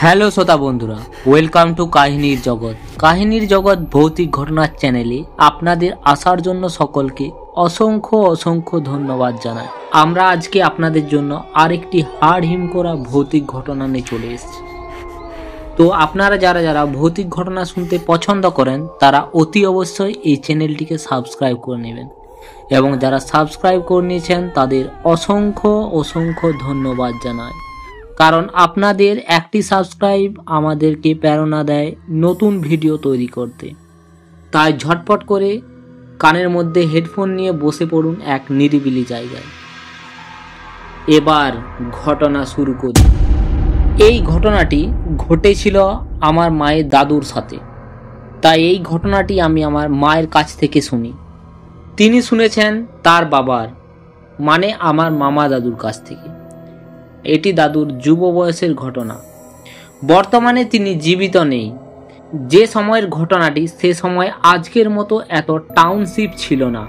Hello শ্রোতা বন্ধুরা, welcome to কাহিনীর জগৎ। কাহিনীর জগৎ ভৌতিক ঘটনার চ্যানেলে আপনাদের আসার জন্য সকলকে অসংখ্য অসংখ্য ধন্যবাদ জানাই। আমরা আজকে আপনাদের জন্য আরেকটি হাড় হিম করা ভৌতিক ঘটনা নিয়ে চলে এসেছি। তো আপনারা যারা যারা ভৌতিক ঘটনা শুনতে পছন্দ করেন তারা অতি অবশ্যই এই চ্যানেলটিকে সাবস্ক্রাইব করে নেবেন, এবং যারা সাবস্ক্রাইব করে নিয়েছেন তাদের অসংখ্য অসংখ্য ধন্যবাদ জানাই, কারণ আপনাদের একটি সাবস্ক্রাইব আমাদেরকে প্রেরণা দেয় নতুন ভিডিও তৈরি করতে। তাই ঝটপট করে কানের মধ্যে হেডফোন নিয়ে বসে পড়ুন এক নিরিবিলি জায়গায়। এবার ঘটনা শুরু করি। এই ঘটনাটি ঘটেছিল আমার মায়ের দাদুর সাথে, তাই এই ঘটনাটি আমি আমার মায়ের কাছ থেকে শুনি। তিনি শুনেছেন তার বাবার মানে আমার মামা দাদুর কাছ থেকে। এটি দাদুর যুব বয়সের ঘটনা। বর্তমানে তিনি জীবিত নেই। যে সময়ের ঘটনাটি সে সময় আজকের মতো এত টাউনশিপ ছিল না,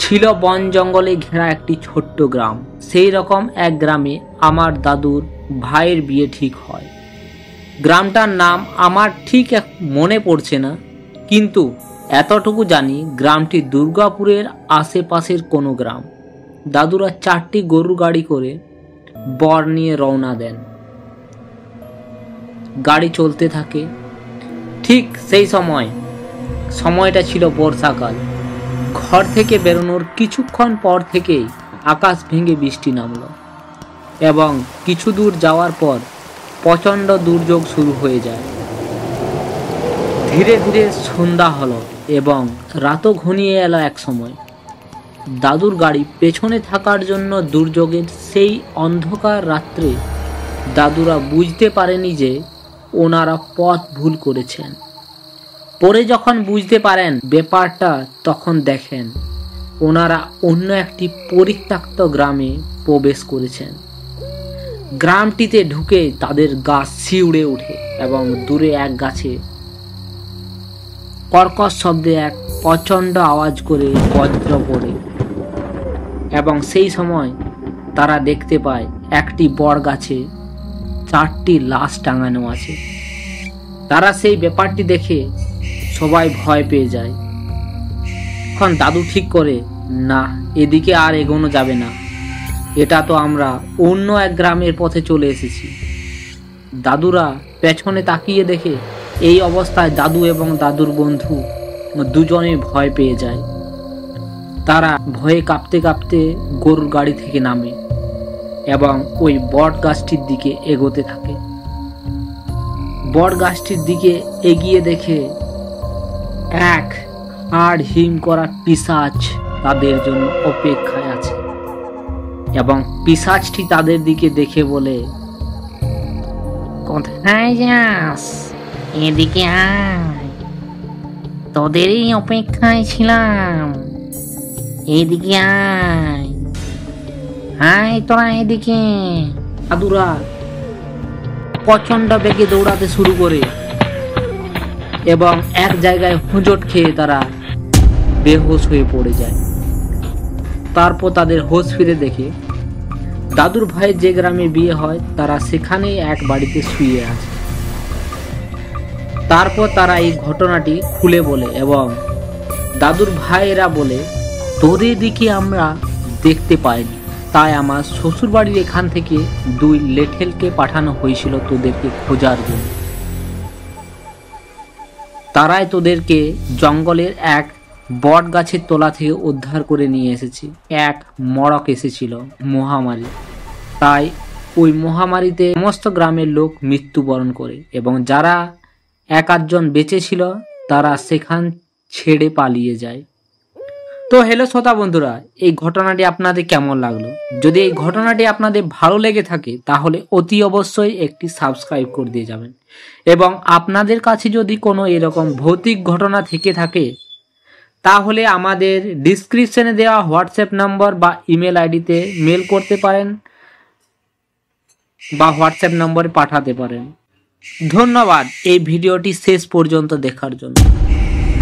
ছিল বন জঙ্গলে ঘেরা একটি ছোট্ট গ্রাম। সেই রকম এক গ্রামে আমার দাদুর ভাইয়ের বিয়ে ঠিক হয়। গ্রামটার নাম আমার ঠিক মনে পড়ছে না, কিন্তু এতটুকু জানি গ্রামটি দুর্গাপুরের আশেপাশের কোনো গ্রাম। দাদুরা 4টি গরুর গাড়ি করে বর নিয়ে রওনা দেন। গাড়ি চলতে থাকে। ঠিক সেই সময়টা ছিল বর্ষাকাল। ঘর থেকে বেরোনোর কিছুক্ষণ পর থেকেই আকাশ ভেঙে বৃষ্টি নামলো, এবং কিছু দূর যাওয়ার পর প্রচণ্ড দুর্যোগ শুরু হয়ে যায়। ধীরে ধীরে সন্ধ্যা হলো এবং রাতও ঘনিয়ে এলো। এক সময় দাদুর গাড়ি পেছনে থাকার জন্য দুর্যোগের সেই অন্ধকার রাত্রে দাদুরা বুঝতে পারেনি যে ওনারা পথ ভুল করেছেন। পরে যখন বুঝতে পারেন ব্যাপারটা, তখন দেখেন ওনারা অন্য একটি পরিত্যক্ত গ্রামে প্রবেশ করেছেন। গ্রামটিতে ঢুকে তাদের গা শিউড়ে ওঠে, এবং দূরে এক গাছে কর্কশ শব্দে এক প্রচণ্ড আওয়াজ করে বজ্র পড়ে, এবং সেই সময় তারা দেখতে পায় একটি বট গাছে 4টি লাশ টাঙানো আছে। তারা সেই ব্যাপারটি দেখে সবাই ভয় পেয়ে যায়। এখন দাদু ঠিক করে, না, এদিকে আর এগোনো যাবে না, এটা তো আমরা অন্য এক গ্রামের পথে চলে এসেছি। দাদুরা পেছনে তাকিয়ে দেখে এই অবস্থায় দাদু এবং দাদুর বন্ধু দুজনে ভয় পেয়ে যায়। তারা ভয়ে কাঁপতে কাঁপতে গরুর গাড়ি থেকে নামে এবং ওই বট গাছটির দিকে এগোতে থাকে। বট গাছটির দিকে এগিয়ে দেখে এক হাড় হিম করা পিশাচ তাদের জন্য অপেক্ষায় আছে, এবং পিশাচটি তাদের দিকে দেখে বলে, কোথায় যাস? এদিকে আয়, তোদেরই অপেক্ষায় ছিলাম। এদিকে আয়, আয় তোরা এদিকে। দাদুরা প্রচণ্ড বেগে দৌড়াতে শুরু করে এবং এক জায়গায় হোঁচট খেয়ে তারা বেহুশ হয়ে পড়ে যায়। তারপর তাদের হোশ ফিরে দেখে দাদুর ভাইয়ের যে গ্রামে বিয়ে হয় তারা সেখানেই এক বাড়িতে শুয়ে আছে। তারপর তারা এই ঘটনাটি খুলে বলে, এবং দাদুর ভাইয়েরা বলে, তোদের দিকে আমরা দেখতে পাইনি, তাই আমার শ্বশুর বাড়ির এখান থেকে 2 লেঠেলকে পাঠানো হয়েছিল তোদেরকে খোঁজার জন্য। তারাই তোদেরকে জঙ্গলের এক বট গাছের তলা থেকে উদ্ধার করে নিয়ে এসেছে। এক মড়ক এসেছিল মহামারী, তাই ওই মহামারীতে সমস্ত গ্রামের লোক মৃত্যুবরণ করে, এবং যারা 1-8 বেঁচে ছিল তারা সেখান ছেড়ে পালিয়ে যায়। তো হ্যালো শ্রোতা বন্ধুরা, এই ঘটনাটি আপনাদের কেমন লাগলো? যদি এই ঘটনাটি আপনাদের ভালো লেগে থাকে তাহলে অতি অবশ্যই একটি সাবস্ক্রাইব করে দিয়ে যাবেন, এবং আপনাদের কাছে যদি কোনো এরকম ভৌতিক ঘটনা থেকে থাকে তাহলে আমাদের ডিসক্রিপশনে দেওয়া হোয়াটসঅ্যাপ নম্বর বা ইমেল আইডিতে মেল করতে পারেন বা হোয়াটসঅ্যাপ নম্বরে পাঠাতে পারেন। ধন্যবাদ এই ভিডিওটি শেষ পর্যন্ত দেখার জন্য।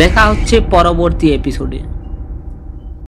দেখা হচ্ছে পরবর্তী এপিসোডে।